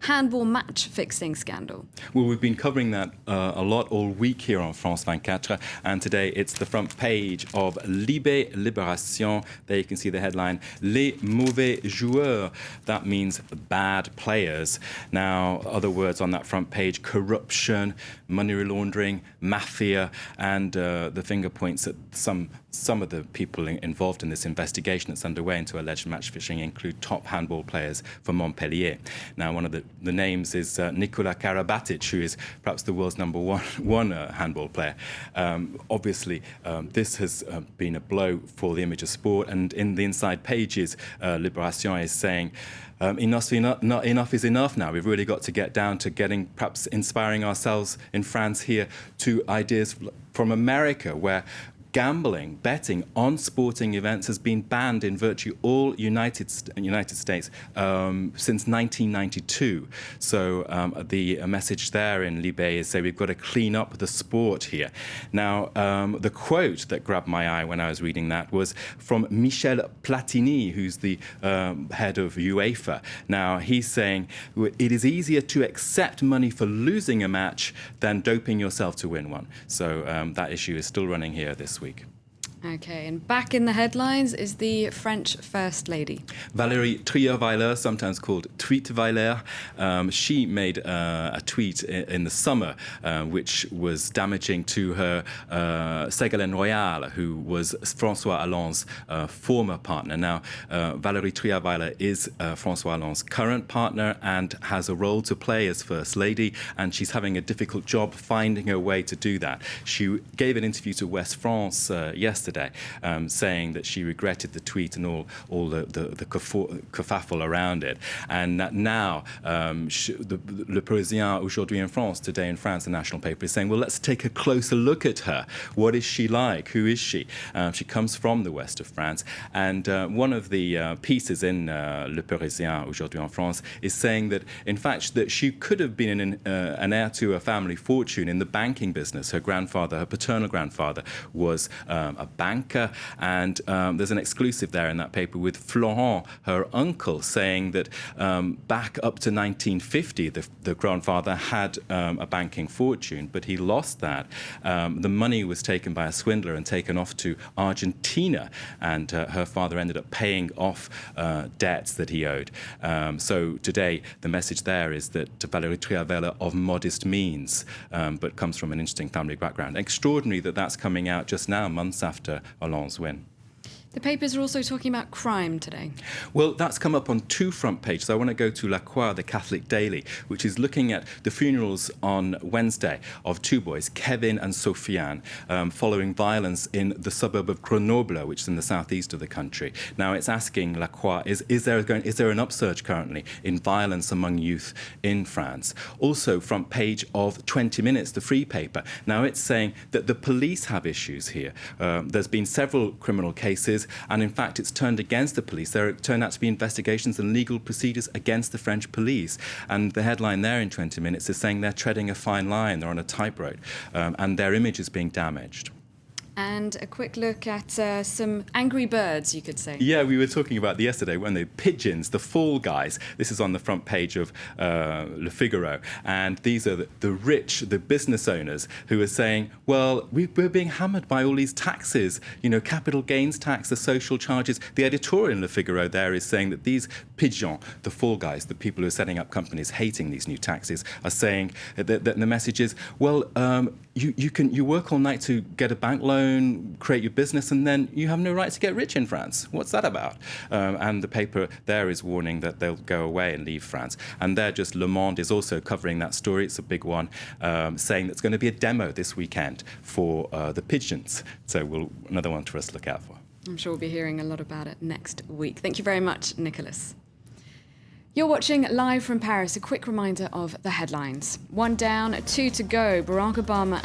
handball match-fixing scandal. Well, we've been covering that a lot all week here on France 24, and today it's the front page of Libération. There you can see the headline, Les mauvais joueurs. That means bad players. Now, other words on that front page, corruption, money laundering, mafia, and the finger points at some of the people involved in this investigation that's underway into alleged match fixing include top handball players for Montpellier. Now, one of the names is Nikola Karabatic, who is perhaps the world's number one handball player. Obviously, this has been a blow for the image of sport, and in the inside pages, Libération is saying, enough is enough now. We've really got to get down to perhaps inspiring ourselves in France here to ideas from America, where gambling, betting on sporting events has been banned in virtually all United States since 1992. So the message there in Libé is say we've got to clean up the sport here. Now, the quote that grabbed my eye when I was reading that was from Michel Platini, who's the head of UEFA. Now, he's saying it is easier to accept money for losing a match than doping yourself to win one. So that issue is still running here this week. Okay, and back in the headlines is the French First Lady. Valérie Trierweiler, sometimes called Tweetweiler, she made a tweet in the summer which was damaging to her Ségolène Royal, who was François Hollande's former partner. Now, Valérie Trierweiler is François Hollande's current partner and has a role to play as First Lady, and she's having a difficult job finding her way to do that. She gave an interview to West France yesterday, saying that she regretted the tweet and all the kerfuffle around it, and that now Le Parisien aujourd'hui in France, today in France, the national paper, is saying, well, let's take a closer look at her. What is she like? Who is she? She comes from the west of France, and one of the pieces in Le Parisien aujourd'hui en France is saying that, in fact, that she could have been an heir to a family fortune in the banking business. Her grandfather, her paternal grandfather, was a banker, and there's an exclusive there in that paper with Florent, her uncle, saying that back up to 1950, the grandfather had a banking fortune, but he lost that. The money was taken by a swindler and taken off to Argentina, and her father ended up paying off debts that he owed. So today, the message there is that Valérie Trierweiler of modest means, but comes from an interesting family background. Extraordinary that that's coming out just now, months after Hollande's win. The papers are also talking about crime today. Well, that's come up on two front pages. I want to go to La Croix, the Catholic Daily, which is looking at the funerals on Wednesday of two boys, Kevin and Sofiane, following violence in the suburb of Grenoble, which is in the southeast of the country. Now, it's asking La Croix, is there an upsurge currently in violence among youth in France? Also, front page of 20 Minutes, the free paper. Now, it's saying that the police have issues here. There's been several criminal cases, and in fact it's turned against the police. There turned out to be investigations and legal procedures against the French police, and the headline there in 20 Minutes is saying they're treading a fine line, they're on a tightrope, and their image is being damaged. And a quick look at some angry birds, you could say. Yeah, we were talking about yesterday when the pigeons, the fall guys. This is on the front page of Le Figaro. And these are the rich, the business owners who are saying, well, we're being hammered by all these taxes, capital gains tax, the social charges. The editorial in Le Figaro there is saying that these pigeons, the fall guys, the people who are setting up companies hating these new taxes, are saying that the message is, well, you work all night to get a bank loan, create your business, and then you have no right to get rich in France. What's that about? And the paper there is warning that they'll go away and leave France. And there, just Le Monde is also covering that story. It's a big one, saying there's going to be a demo this weekend for the pigeons. So another one for us to look out for. I'm sure we'll be hearing a lot about it next week. Thank you very much, Nicholas. You're watching live from Paris. A quick reminder of the headlines. 1 down, 2 to go. Barack Obama